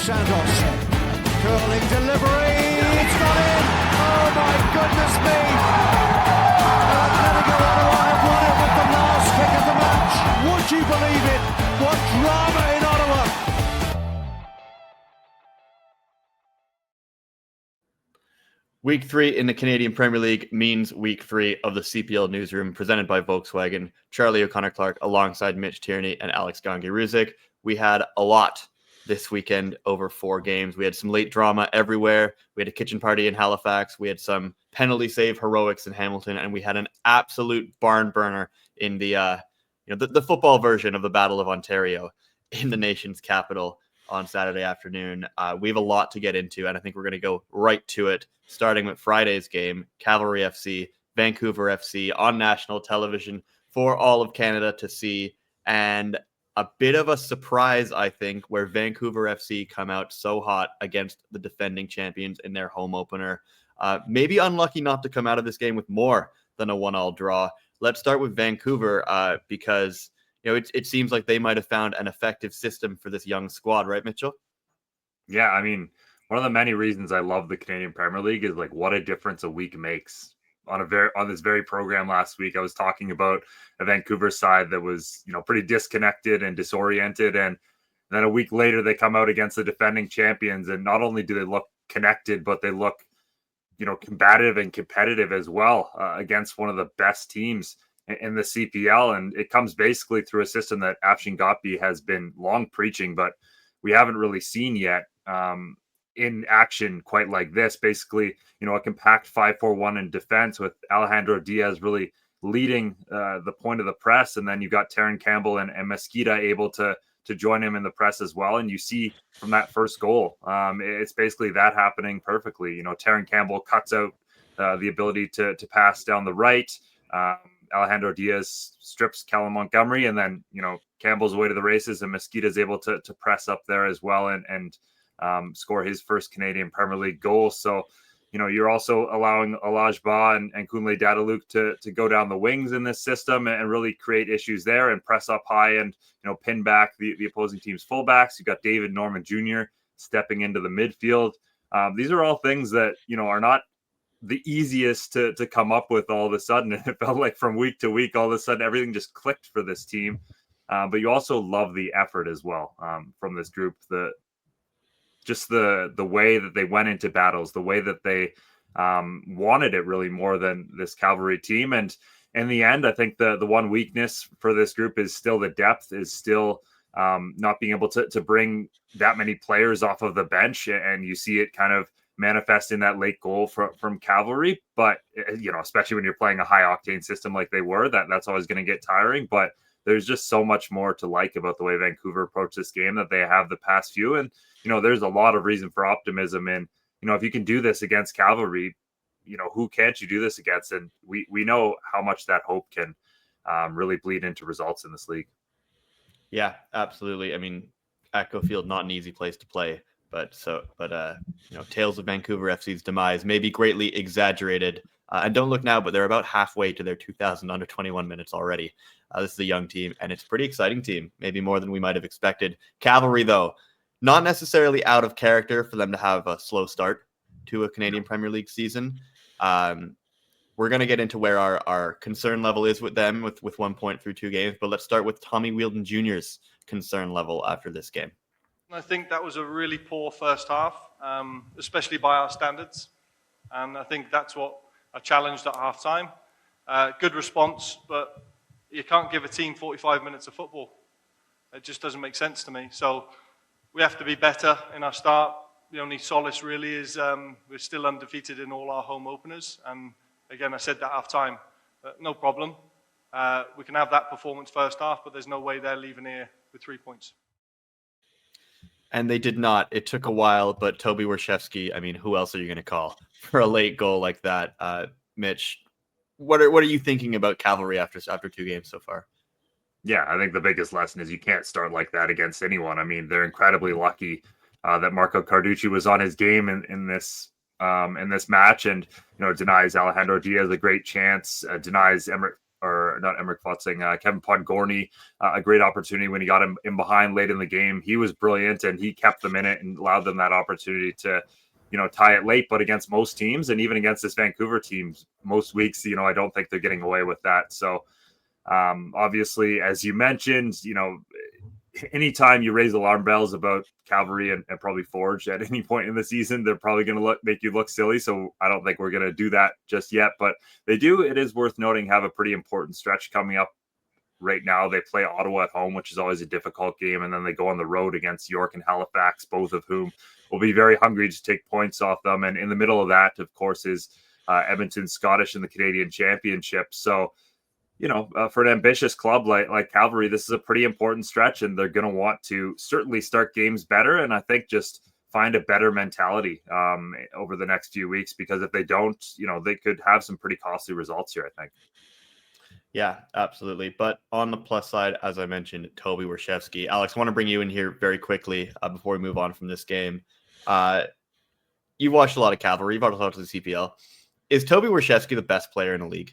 Santos. Curling delivery. It's got in. Oh my goodness me. Atletico Ottawa have won it with the last kick of the match. Would you believe it? What drama in Ottawa. Week 3 in the Canadian Premier League means week 3 of the CPL Newsroom, presented by Volkswagen. Charlie O'Connor-Clark alongside Mitch Tierney and Alex Gangi-Ruzik. We had a lot this weekend over 4 games. We had some late drama everywhere. We had a kitchen party in Halifax. We had some penalty save heroics in Hamilton, and we had an absolute barn burner in the football version of the Battle of Ontario in the nation's capital on Saturday afternoon. We have a lot to get into, and I think we're going to go right to it, starting with Friday's game, Cavalry FC, Vancouver FC on national television for all of Canada to see. And a bit of a surprise, I think, where Vancouver FC come out so hot against the defending champions in their home opener. Maybe unlucky not to come out of this game with more than a 1-1 draw. Let's start with Vancouver because it seems like they might have found an effective system for this young squad, right, Mitchell? Yeah, I mean, one of the many reasons I love the Canadian Premier League is like what a difference a week makes. On this very program last week, I was talking about a Vancouver side that was, pretty disconnected and disoriented, and then a week later they come out against the defending champions, and not only do they look connected, but they look, combative and competitive as well against one of the best teams in the CPL. And it comes basically through a system that Afshin Gatbi has been long preaching, but we haven't really seen yet in action quite like this. Basically, a compact 5-4-1 in defense with Alejandro Diaz really leading the point of the press. And then you've got Terran Campbell and Mesquita able to join him in the press as well. And you see from that first goal, it's basically that happening perfectly. Terran Campbell cuts out the ability to pass down the right. Alejandro Diaz strips Callum Montgomery, and then, Campbell's away to the races, and Mesquita is able to press up there as well and score his first Canadian Premier League goal. So, you're also allowing Elijah Ba and Kunle Dadaluk to go down the wings in this system and really create issues there and press up high and, pin back the opposing team's fullbacks. You've got David Norman Jr. stepping into the midfield. These are all things that, are not the easiest to come up with all of a sudden. It felt like from week to week, all of a sudden, everything just clicked for this team. But you also love the effort as well from this group. The way that they went into battles, the way that they wanted it really more than this Cavalry team. And in the end, I think the one weakness for this group is still the depth, is still not being able to bring that many players off of the bench. And you see it kind of manifest in that late goal from Cavalry. But, especially when you're playing a high octane system like they were, that's always going to get tiring. But there's just so much more to like about the way Vancouver approached this game that they have the past few. And, there's a lot of reason for optimism. And, if you can do this against Cavalry, who can't you do this against? And we know how much that hope can really bleed into results in this league. Yeah, absolutely. I mean, Atco Field, not an easy place to play, but tales of Vancouver FC's demise may be greatly exaggerated. And don't look now, but they're about halfway to their 2,000 under 21 minutes already. This is a young team, and it's a pretty exciting team, maybe more than we might have expected. Cavalry, though, not necessarily out of character for them to have a slow start to a Canadian Premier League season. We're going to get into where our concern level is with them with 1 point through 2 games, but let's start with Tommy Wheeldon Jr.'s concern level after this game. I think that was a really poor first half, especially by our standards. And I think that's what I challenged at halftime. Good response, but you can't give a team 45 minutes of football. It just doesn't make sense to me. So we have to be better in our start. The only solace really is we're still undefeated in all our home openers. And again, I said that at halftime. No problem. We can have that performance first half, but there's no way they're leaving here with 3 points. And they did not. It took a while, but Toby Warshevsky, I mean, who else are you going to call for a late goal like that? Mitch, what are you thinking about Cavalry after 2 games so far? Yeah, I think the biggest lesson is you can't start like that against anyone. I mean, they're incredibly lucky that Marco Carducci was on his game in this match, and denies Alejandro Diaz a great chance, denies Emerick or not Emmerich Futzing, Kevin Podgorny, a great opportunity when he got him in behind late in the game. He was brilliant, and he kept them in it and allowed them that opportunity to, tie it late. But against most teams, and even against this Vancouver team, most weeks, I don't think they're getting away with that. So obviously, as you mentioned, anytime you raise alarm bells about Cavalry and probably Forge at any point in the season, they're probably going to make you look silly. So I don't think we're going to do that just yet, but they do. It is worth noting, have a pretty important stretch coming up right now. They play Ottawa at home, which is always a difficult game. And then they go on the road against York and Halifax, both of whom will be very hungry to take points off them. And in the middle of that, of course, is Edmonton Scottish in the Canadian Championship. So, for an ambitious club like Cavalry, this is a pretty important stretch, and they're going to want to certainly start games better. And I think just find a better mentality over the next few weeks, because if they don't, they could have some pretty costly results here, I think. Yeah, absolutely. But on the plus side, as I mentioned, Toby Warshevsky. Alex, I want to bring you in here very quickly before we move on from this game. You've watched a lot of Cavalry. You've watched a lot of the CPL. Is Toby Warshevsky the best player in the league?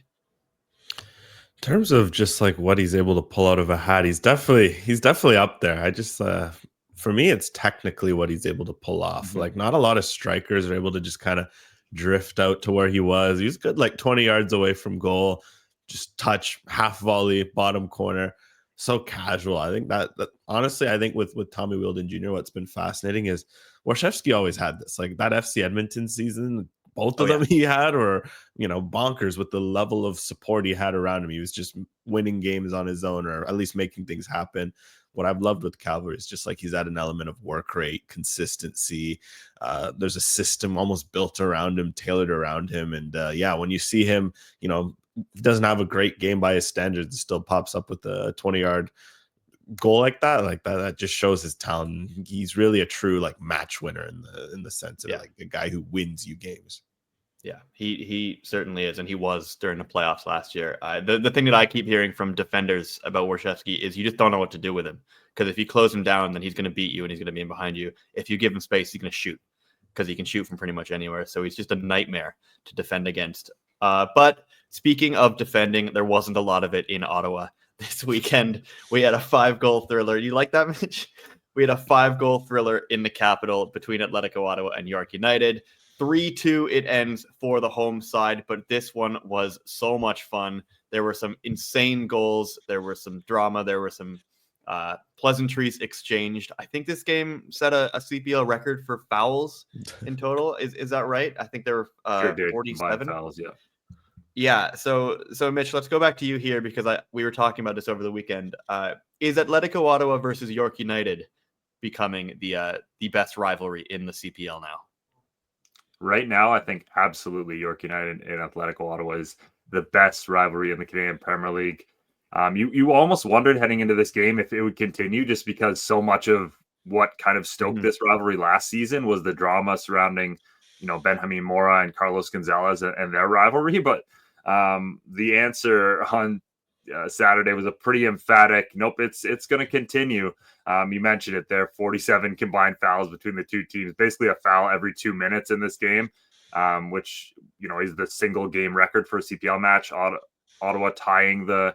In terms of just like what he's able to pull out of a hat, he's definitely up there. I just for me, it's technically what he's able to pull off. Mm-hmm. Like, not a lot of strikers are able to just kind of drift out to where he was. He was good, like 20 yards away from goal, just touch, half volley, bottom corner. So casual. I think that honestly, I think with Tommy Wheeldon Jr., what's been fascinating is Warshevsky always had this. Like that FC Edmonton season, both of them he had, or bonkers with the level of support he had around him. He was just winning games on his own, or at least making things happen. What I've loved with Cavalry is just like he's had an element of work rate, consistency. There's a system almost built around him, tailored around him. And when you see him, he doesn't have a great game by his standards, still pops up with a 20-yard goal like that just shows his talent. He's really a true like match winner in the sense of like a guy who wins you games. Yeah, he certainly is, and he was during the playoffs last year. The thing that I keep hearing from defenders about Warshevsky is you just don't know what to do with him, because if you close him down, then he's going to beat you and he's going to be in behind you. If you give him space, he's going to shoot, because he can shoot from pretty much anywhere. So he's just a nightmare to defend against. But speaking of defending, there wasn't a lot of it in Ottawa. This weekend, we had a 5-goal thriller. You like that, Mitch? We had a 5-goal thriller in the capital between Atletico Ottawa and York United. 3-2 it ends for the home side, but this one was so much fun. There were some insane goals. There were some drama. There were some pleasantries exchanged. I think this game set a CPL record for fouls in total. Is that right? I think there were 47 fouls, yeah. Yeah, so Mitch, let's go back to you here, because we were talking about this over the weekend. Is Atletico Ottawa versus York United becoming the best rivalry in the CPL now? Right now, I think absolutely York United and Atletico Ottawa is the best rivalry in the Canadian Premier League. You almost wondered heading into this game if it would continue, just because so much of what kind of stoked this rivalry last season was the drama surrounding, Benjamin Mora and Carlos Gonzalez and their rivalry. But the answer on Saturday was a pretty emphatic, nope, it's going to continue. You mentioned it there, 47 combined fouls between the two teams, basically a foul every 2 minutes in this game, which, is the single game record for a CPL match. Ottawa tying the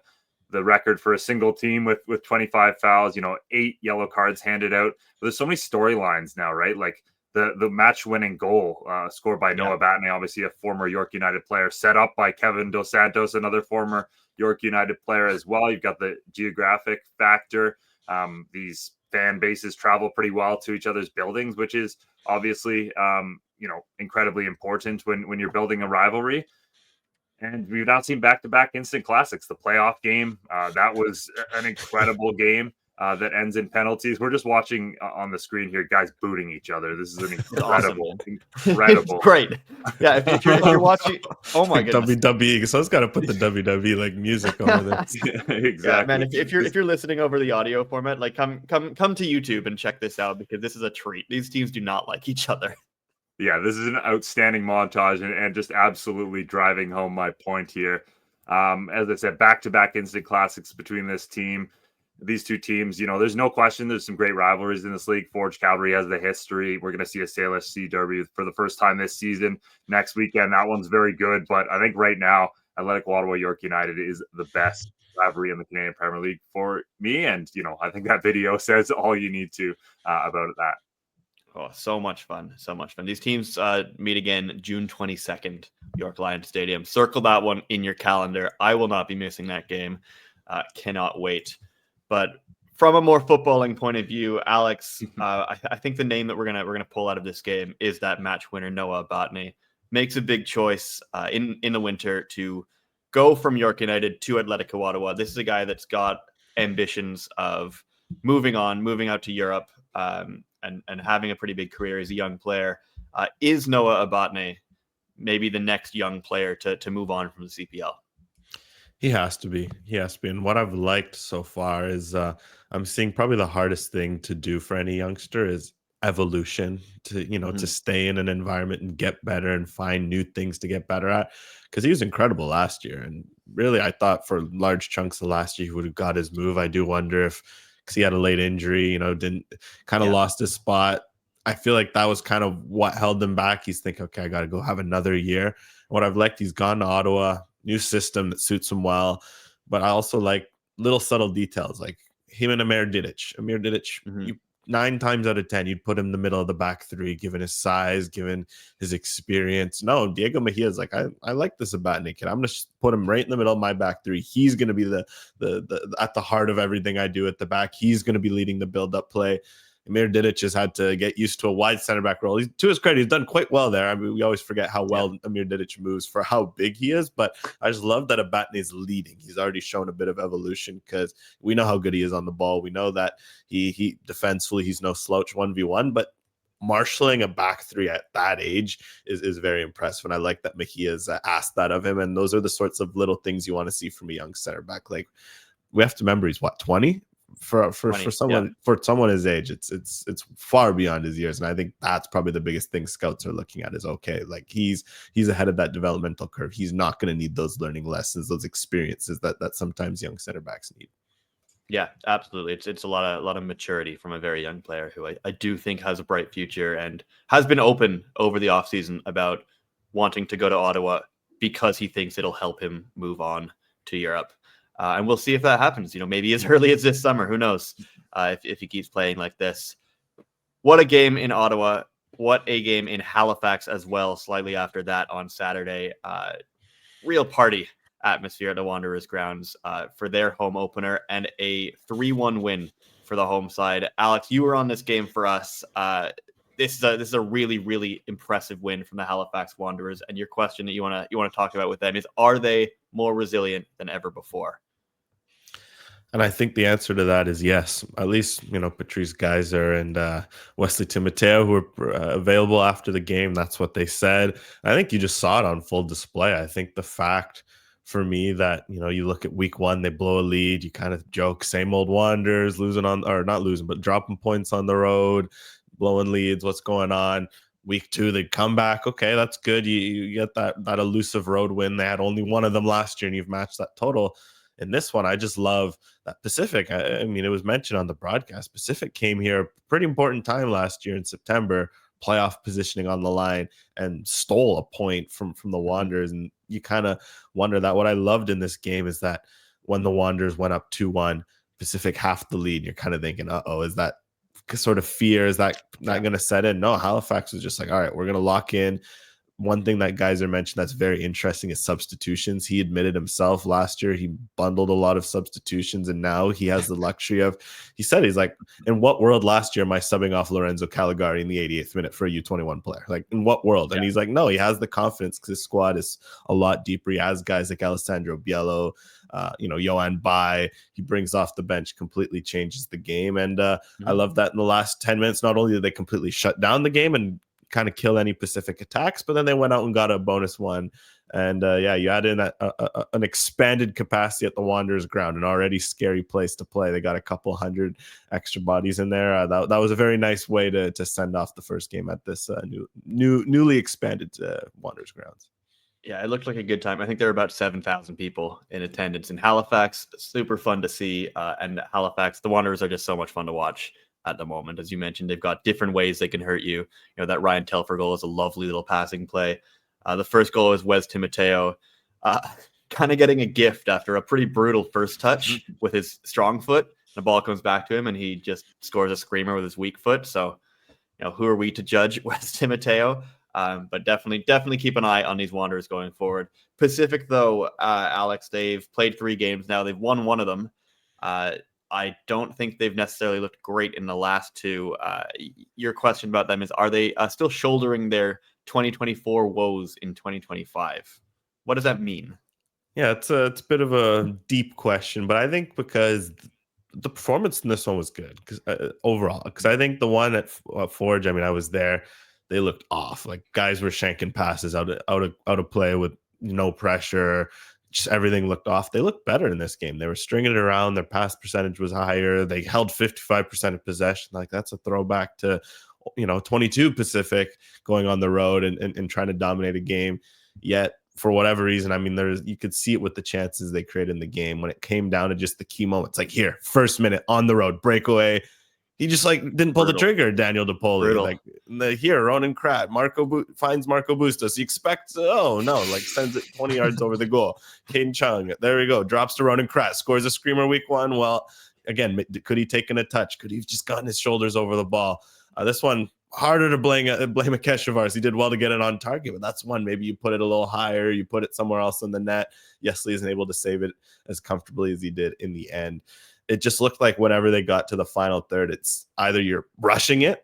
record for a single team with 25 fouls, 8 yellow cards handed out. But there's so many storylines now, right? Like the match-winning goal scored by Noah Batney, obviously a former York United player, set up by Kevin Dos Santos, another former York United player as well. You've got the geographic factor. These fan bases travel pretty well to each other's buildings, which is obviously, incredibly important when you're building a rivalry. And we've now seen back-to-back instant classics. The playoff game, that was an incredible game that ends in penalties. We're just watching on the screen here, guys booting each other. This is an incredible. It's great. Yeah, if you're watching, oh my goodness. WWE, so I was got to put the WWE like music over there. Exactly. Yeah, man, if you're listening over the audio format, like come to YouTube and check this out, because this is a treat. These teams do not like each other. Yeah, this is an outstanding montage and just absolutely driving home my point here. As I said, back-to-back instant classics between these two teams. There's no question there's some great rivalries in this league. Forge Cavalry has the history. We're going to see a Salish Sea Derby for the first time this season. Next weekend, that one's very good. But I think right now, Atletico Ottawa York United is the best rivalry in the Canadian Premier League for me. And, I think that video says all you need to about that. Oh, so much fun. So much fun. These teams meet again June 22nd, York Lions Stadium. Circle that one in your calendar. I will not be missing that game. Cannot wait. But from a more footballing point of view, Alex, I think the name that we're gonna pull out of this game is that match winner, Noah Abotny. Makes a big choice in the winter to go from York United to Atletico Ottawa. This is a guy that's got ambitions of moving out to Europe. And having a pretty big career as a young player. Is Noah Abotny maybe the next young player to move on from the CPL? He has to be. And what I've liked so far is I'm seeing probably the hardest thing to do for any youngster is evolution, to to stay in an environment and get better and find new things to get better at, because he was incredible last year. And really, I thought for large chunks of last year he would have got his move. I do wonder if, because he had a late injury, didn't lost his spot. I feel like that was kind of what held him back. He's thinking, okay, I got to go have another year. And what I've liked, he's gone to Ottawa, new system that suits him well. But I also like little subtle details, like him and Amir Didic. You 9 times out of 10, you'd put him in the middle of the back three, given his size, given his experience. No, Diego Mejia's like, I like this Abotny kid. I'm going to put him right in the middle of my back three. He's going to be the at the heart of everything I do at the back. He's going to be leading the build-up play. Amir Didic has had to get used to a wide center back role. To his credit, he's done quite well there. I mean, we always forget how well Amir Didic moves for how big he is, but I just love that Abotny is leading. He's already shown a bit of evolution because we know how good he is on the ball. We know that he defensively, he's no slouch 1v1, but marshaling a back three at that age is very impressive. And I like that Mejia's asked that of him. And those are the sorts of little things you want to see from a young center back. Like, we have to remember he's 20? For someone his age, it's far beyond his years, and I think that's probably the biggest thing scouts are looking at is, okay, like he's ahead of that developmental curve. He's not going to need those learning lessons, those experiences that sometimes young center backs need. Yeah, absolutely. It's a lot of maturity from a very young player who I do think has a bright future and has been open over the offseason about wanting to go to Ottawa because he thinks it'll help him move on to Europe. And we'll see if that happens, maybe as early as this summer. Who knows if he keeps playing like this. What a game in Ottawa. What a game in Halifax as well, slightly after that on Saturday. Real party atmosphere at the Wanderers grounds for their home opener and a 3-1 win for the home side. Alex, you were on this game for us. This is a really, really impressive win from the Halifax Wanderers. And your question that you want to talk about with them is, are they more resilient than ever before? And I think the answer to that is yes. At least, Patrice Geyser and Wesley Timoteo, who were available after the game, that's what they said. I think you just saw it on full display. I think the fact for me that, you look at week 1, they blow a lead, you kind of joke, same old Wanderers, dropping points on the road, blowing leads, what's going on? Week 2, they come back. Okay, that's good. You get that elusive road win. They had only one of them last year, and you've matched that total. In this one, I just love that Pacific. I mean, it was mentioned on the broadcast. Pacific came here a pretty important time last year in September, playoff positioning on the line, and stole a point from the Wanderers. And you kind of wonder that. What I loved in this game is that when the Wanderers went up 2-1, Pacific half the lead, you're kind of thinking, is that sort of fear? Is that not going to set in? No, Halifax was just like, all right, we're going to lock in. One thing that Geyser mentioned that's very interesting is substitutions. He admitted himself last year he bundled a lot of substitutions, and now he has the luxury of, he's like, in what world last year am I subbing off Lorenzo Caligari in the 88th minute for a U21 player? Like, in what world? And he's like, no, he has the confidence because his squad is a lot deeper. He has guys like Alessandro Biello, Yohan Bai. He brings off the bench, completely changes the game. And I love that in the last 10 minutes, not only did they completely shut down the game and kind of kill any Pacific attacks, but then they went out and got a bonus one. And you add in an expanded capacity at the Wanderers ground, an already scary place to play. They got a couple hundred extra bodies in there. That was a very nice way to send off the first game at this newly expanded Wanderers grounds. Yeah, it looked like a good time. I think there were about 7,000 people in attendance in Halifax. Super fun to see. And Halifax, the Wanderers are just so much fun to watch at the moment. As you mentioned, they've got different ways they can hurt you. That Ryan Telfer goal is a lovely little passing play. The first goal is Wes Timoteo. kind of getting a gift after a pretty brutal first touch with his strong foot. The ball comes back to him and he just scores a screamer with his weak foot. So, who are we to judge West Timoteo? But definitely keep an eye on these Wanderers going forward. Pacific, though, Alex, they've played 3 games now. They've won one of them. I don't think they've necessarily looked great in the last 2. Your question about them is, are they still shouldering their 2024 woes in 2025? What does that mean? Yeah, it's a bit of a deep question, but I think because the performance in this one was good overall. Because I think the one at Forge, I mean, I was there. They looked off. Like, guys were shanking passes out of play with no pressure. Just everything looked off. They looked better in this game. They were stringing it around. Their pass percentage was higher. They held 55% of possession. Like, that's a throwback to 22 Pacific going on the road and trying to dominate a game. Yet, for whatever reason, I mean, you could see it with the chances they created in the game when it came down to just the key moments. Like, here, first minute on the road, breakaway. He just didn't pull the trigger, Daniel DePoli. Here, Ronan Kratt, finds Marco Bustos. You expect, sends it 20 yards over the goal. Caden Chung, there we go, drops to Ronan Kratt, scores a screamer week 1. Well, again, could he taken a touch? Could he have just gotten his shoulders over the ball? This one, harder to blame a Keshavars. He did well to get it on target, but that's one. Maybe you put it a little higher, you put it somewhere else in the net. Yesley isn't able to save it as comfortably as he did in the end. It just looked like whenever they got to the final third, it's either you're rushing it.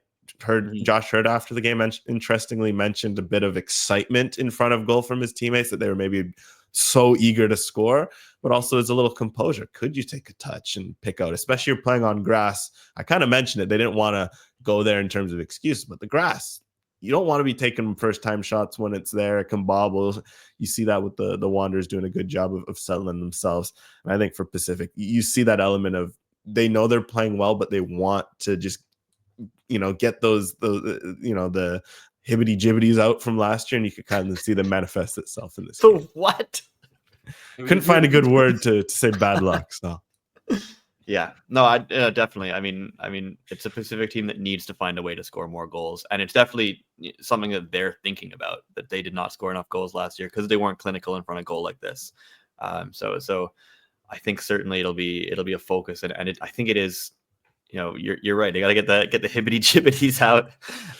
Josh Hurd after the game interestingly mentioned a bit of excitement in front of goal from his teammates, that they were maybe so eager to score, but also as a little composure. Could you take a touch and pick out, especially you're playing on grass? I kind of mentioned it. They didn't want to go there in terms of excuse, but the grass, you don't want to be taking first time shots when it's there. It can bobble. You see that with the Wanderers doing a good job of settling themselves. And I think for Pacific, you see that element of, they know they're playing well, but they want to just, get the hibbity jibbities out from last year, and you could kind of see them manifest itself in this game. What? Couldn't find a good word to say bad luck. So yeah, no, I definitely. I mean, it's a Pacific team that needs to find a way to score more goals, and it's definitely something that they're thinking about. That they did not score enough goals last year because they weren't clinical in front of goal like this. So I think certainly it'll be a focus, and I think it is. You're right. They got to get the hibbity jibbities out,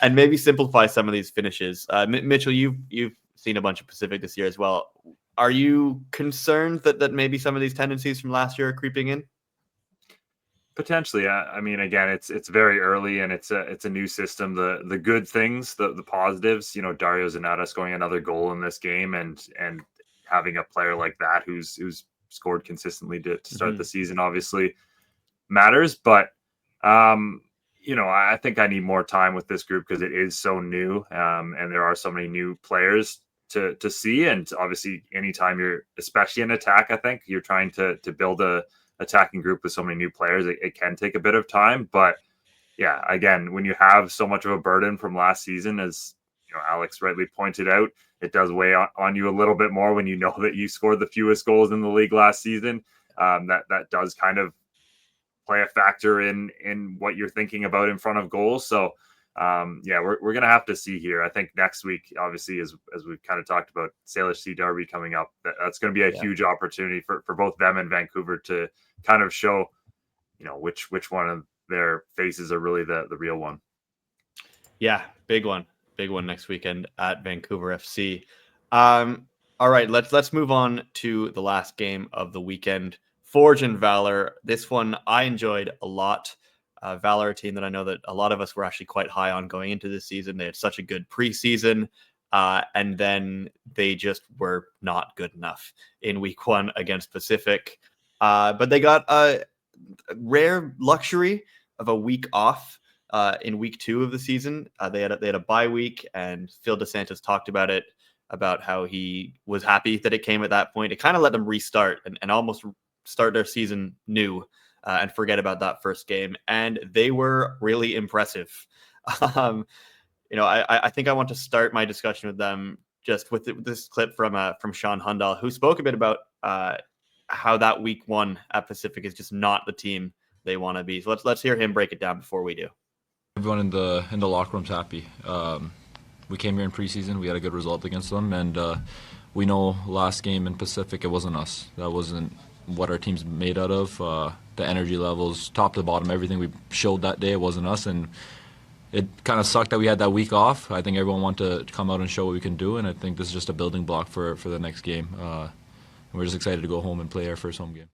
and maybe simplify some of these finishes. Mitchell, you've seen a bunch of Pacific this year as well. Are you concerned that maybe some of these tendencies from last year are creeping in? Potentially. I mean, again, it's very early, and it's a new system. The good things, the positives, Dario Zanatas scoring another goal in this game, and having a player like that who's scored consistently to start the season obviously matters. But I think I need more time with this group because it is so new, and there are so many new players to see. And obviously, anytime you're, especially in attack, I think you're trying to build a attacking group with so many new players, it can take a bit of time. But yeah, again, when you have so much of a burden from last season, as Alex rightly pointed out, it does weigh on you a little bit more when you know that you scored the fewest goals in the league last season. That does kind of play a factor in what you're thinking about in front of goals. So we're gonna have to see here. I think next week, obviously, as we've kind of talked about, Salish Sea Derby coming up, that's going to be a huge opportunity for both them and Vancouver to kind of show which one of their faces are really the real one. Yeah, big one next weekend at Vancouver FC. All right, let's move on to the last game of the weekend. Forge and Valour. This one I enjoyed a lot. Valour, a team that I know that a lot of us were actually quite high on going into this season. They had such a good preseason, and then they just were not good enough in week 1 against Pacific. But they got a rare luxury of a week off in week 2 of the season. They had a bye week, and Phil DeSantis talked about it, about how he was happy that it came at that point. It kind of let them restart and almost start their season new and forget about that first game. And they were really impressive. I think I want to start my discussion with them just with this clip from Sean Hundal, who spoke a bit about how that week 1 at Pacific is just not the team they want to be. So let's hear him break it down before we do. Everyone in the locker room's happy. We came here in preseason. We had a good result against them, and we know last game in Pacific, it wasn't us. That wasn't what our team's made out of. The energy levels, top to bottom, everything we showed that day, it wasn't us. And it kind of sucked that we had that week off. I think everyone wanted to come out and show what we can do, and I think this is just a building block for the next game. And we're just excited to go home and play our first home game.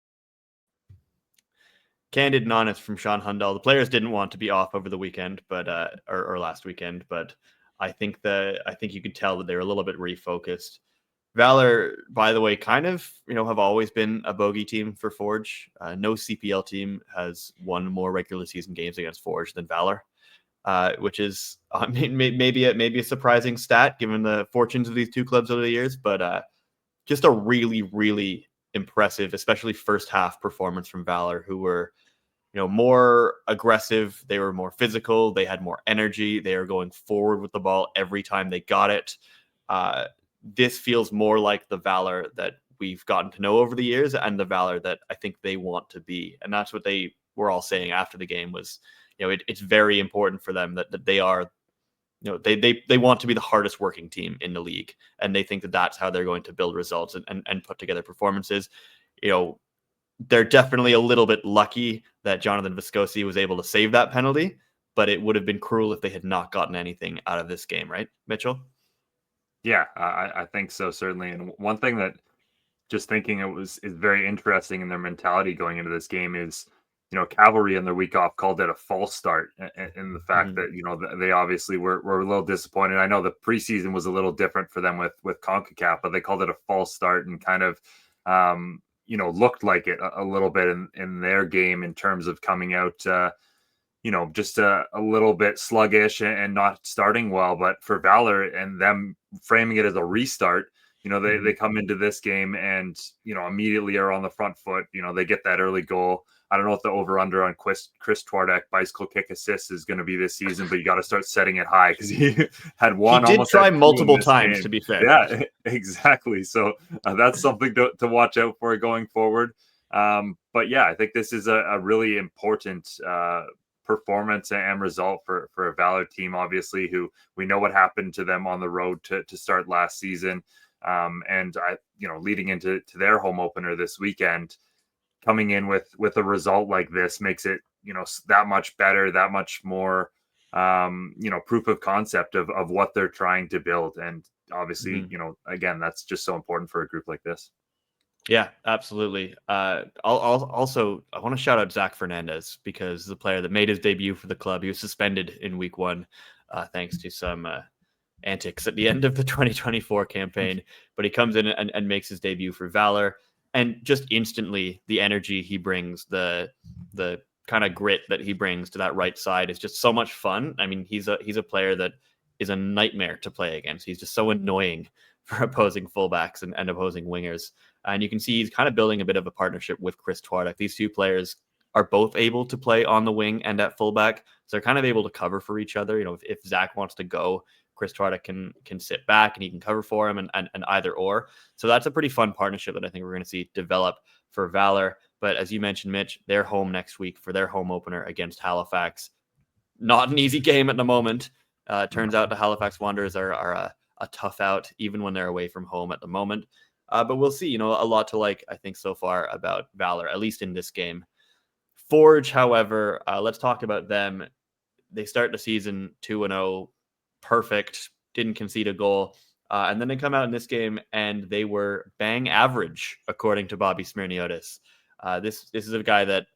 Candid and honest from Sean Hundal. The players didn't want to be off over the weekend, but or last weekend, but I think you could tell that they were a little bit refocused. Valour, by the way, kind of have always been a bogey team for Forge. No CPL team has won more regular season games against Forge than Valour, which is maybe a surprising stat given the fortunes of these two clubs over the years, but just a really, really impressive, especially first half performance from Valour, who were more aggressive. They were more physical. They had more energy. They are going forward with the ball every time they got it. This feels more like the Valour that we've gotten to know over the years and the Valour that I think they want to be. And that's what they were all saying after the game was, it's very important for them that they are, they want to be the hardest working team in the league. And they think that that's how they're going to build results and put together performances. They're definitely a little bit lucky that Jonathan Viscosi was able to save that penalty, but it would have been cruel if they had not gotten anything out of this game, right, Mitchell? Yeah, I think so, certainly. And one thing that just thinking is very interesting in their mentality going into this game is, Cavalry in their week off called it a false start, in the fact that, they obviously were a little disappointed. I know the preseason was a little different for them with CONCACAF, but they called it a false start and kind of, looked like it a little bit in their game in terms of coming out, just a little bit sluggish and not starting well. But for Valour and them framing it as a restart, they come into this game and, immediately are on the front foot. They get that early goal. I don't know if the over-under on Chris Twardek bicycle kick assists is going to be this season, but you got to start setting it high because he had one. He did try multiple times, to be fair. Yeah, exactly. So that's something to watch out for going forward. But yeah, I think this is a really important performance and result for a Valour team, obviously, who we know what happened to them on the road to start last season. And leading into their home opener this weekend, coming in with a result like this makes it, that much better, that much more, proof of concept of what they're trying to build. And obviously, again, that's just so important for a group like this. Yeah, absolutely. I want to shout out Zach Fernandez because the player that made his debut for the club, he was suspended in week one, thanks to some antics at the end of the 2024 campaign, but he comes in and makes his debut for Valour. And just instantly, the energy he brings, the kind of grit that he brings to that right side is just so much fun. I mean, he's a player that is a nightmare to play against. He's just so annoying for opposing fullbacks and opposing wingers. And you can see he's kind of building a bit of a partnership with Chris Twardek. These two players are both able to play on the wing and at fullback, so they're kind of able to cover for each other. If Zach wants to go, Chris Twardek can sit back and he can cover for him and either or. So that's a pretty fun partnership that I think we're going to see develop for Valour. But as you mentioned, Mitch, they're home next week for their home opener against Halifax. Not an easy game at the moment. Turns out the Halifax Wanderers are a tough out, even when they're away from home at the moment. But we'll see, a lot to like, I think, so far about Valour, at least in this game. Forge, however, let's talk about them. They start the season 2-0, perfect, didn't concede a goal. And then they come out in this game and they were bang average, according to Bobby Smirniotis. This is a guy that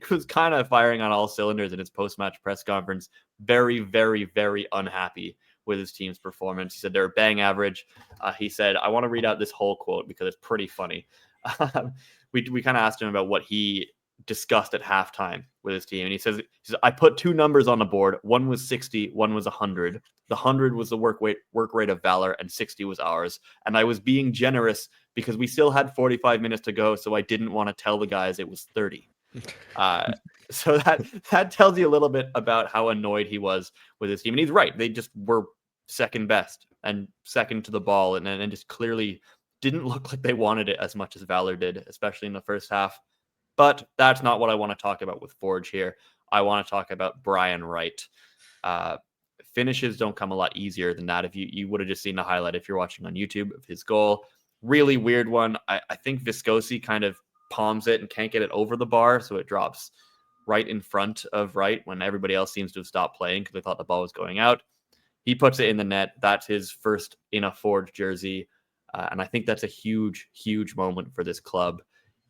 was kind of firing on all cylinders in his post-match press conference. Very, very, very unhappy with his team's performance. He said they're bang average. He said, I want to read out this whole quote because it's pretty funny. We kind of asked him about what he discussed at halftime with his team. And he says, I put two numbers on the board. One was 60, one was 100. The 100 was the work rate of Valour and 60 was ours. And I was being generous because we still had 45 minutes to go. So I didn't want to tell the guys it was 30. So that tells you a little bit about how annoyed he was with his team. And he's right. They just were second best and second to the ball and just clearly didn't look like they wanted it as much as Valour did, especially in the first half. But that's not what I want to talk about with Forge here. I want to talk about Brian Wright. finishes don't come a lot easier than that. If you would have just seen the highlight if you're watching on YouTube of his goal. Really weird one. I think Viscosi kind of palms it and can't get it over the bar, so it drops right in front of Wright when everybody else seems to have stopped playing because they thought the ball was going out. He puts it in the net. That's his first in a Forge jersey. And I think that's a huge, huge moment for this club.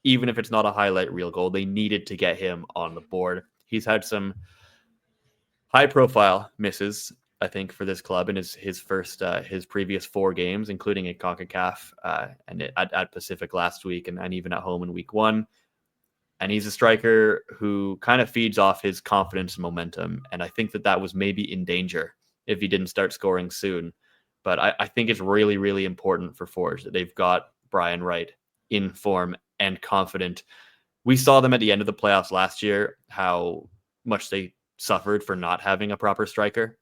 Even if it's not a highlight reel goal, they needed to get him on the board. He's had some high-profile misses, I think, for this club in his previous 4 games, including at CONCACAF and at Pacific last week and even at home in week 1. And he's a striker who kind of feeds off his confidence and momentum. And I think that was maybe in danger if he didn't start scoring soon. But I think it's really, really important for Forge that they've got Brian Wright in form and confident. We saw them at the end of the playoffs last year, how much they suffered for not having a proper striker.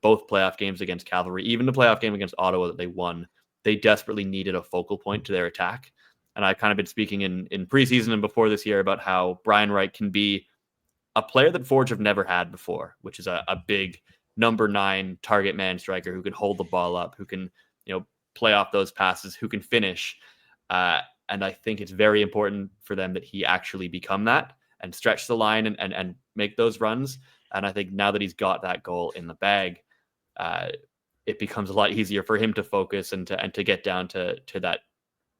Both playoff games against Cavalry, even the playoff game against Ottawa that they won, they desperately needed a focal point to their attack. And I've kind of been speaking in preseason and before this year about how Brian Wright can be a player that Forge have never had before, which is a big number 9 target man striker who can hold the ball up, who can, play off those passes, who can finish. And I think it's very important for them that he actually become that and stretch the line and make those runs. And I think now that he's got that goal in the bag, it becomes a lot easier for him to focus and to get down to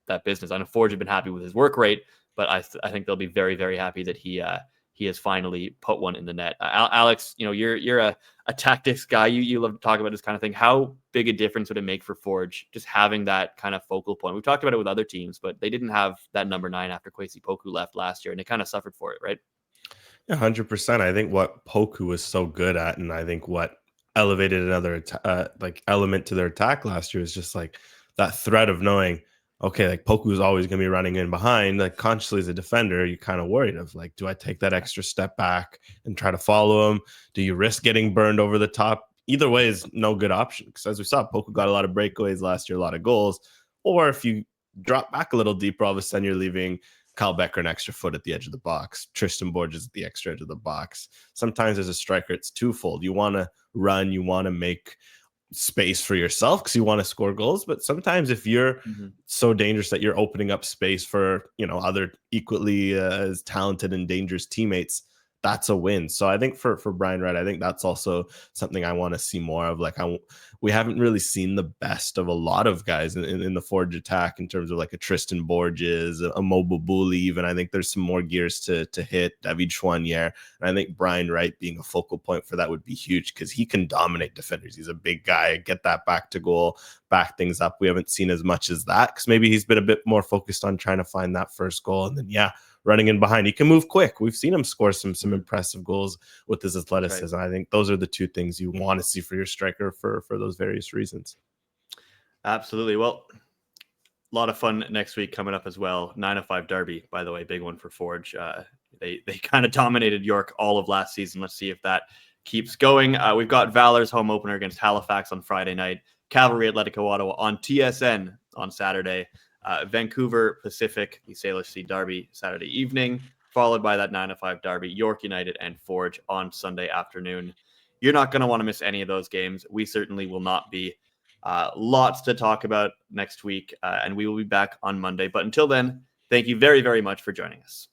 that business. I know Forge have been happy with his work rate, but I think they'll be very, very happy that he has finally put one in the net. Alex, you're a tactics guy. You love to talk about this kind of thing. How big a difference would it make for Forge just having that kind of focal point? We've talked about it with other teams, but they didn't have that number 9 after Kwesi Poku left last year, and they kind of suffered for it, right? Yeah, 100%. I think what Poku was so good at, and I think what elevated another element to their attack last year is just like that threat of knowing, okay, like Poku's always going to be running in behind. Like consciously as a defender, you're kind of worried of like, do I take that extra step back and try to follow him? Do you risk getting burned over the top? Either way is no good option. Because as we saw, Poku got a lot of breakaways last year, a lot of goals. Or if you drop back a little deeper, all of a sudden you're leaving Kyle Becker an extra foot at the edge of the box. Tristan Borges at the extra edge of the box. Sometimes as a striker, it's twofold. You want to run, you want to make space for yourself because you want to score goals, but sometimes if you're so dangerous that you're opening up space for other equally as talented and dangerous teammates, that's a win. So I think for Brian Wright, I think that's also something I want to see more of. Like we haven't really seen the best of a lot of guys in the Forge attack in terms of like a Tristan Borges, a Mobile Bully even. I think there's some more gears to hit. David Chouanier. And I think Brian Wright being a focal point for that would be huge because he can dominate defenders. He's a big guy, get that back to goal, back things up. We haven't seen as much as that because maybe he's been a bit more focused on trying to find that first goal. And then, running in behind. He can move quick. We've seen him score some impressive goals with his athleticism. Right. I think those are the 2 things you want to see for your striker for those various reasons. Absolutely. Well, a lot of fun next week coming up as well. 9-5 derby, by the way, big one for Forge. They kind of dominated York all of last season. Let's see if that keeps going. We've got Valour's home opener against Halifax on Friday night. Cavalry Atletico Ottawa on TSN on Saturday. Vancouver Pacific, the Sailors Sea Derby Saturday evening, followed by that 9-5 derby, York United and Forge on Sunday afternoon. You're not going to want to miss any of those games. We certainly will not be. Lots to talk about next week, and we will be back on Monday. But until then, thank you very, very much for joining us.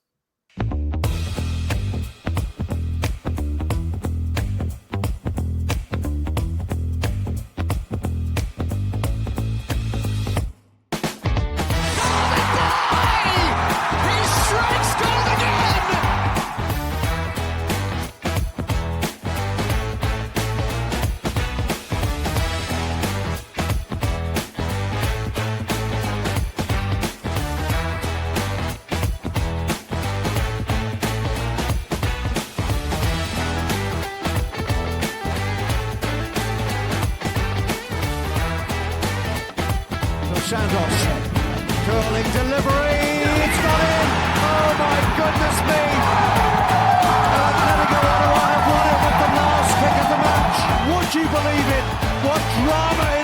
Santos, curling delivery, it's got in, oh my goodness me! Atletico Ottawa have won it with the last kick of the match, would you believe it? What drama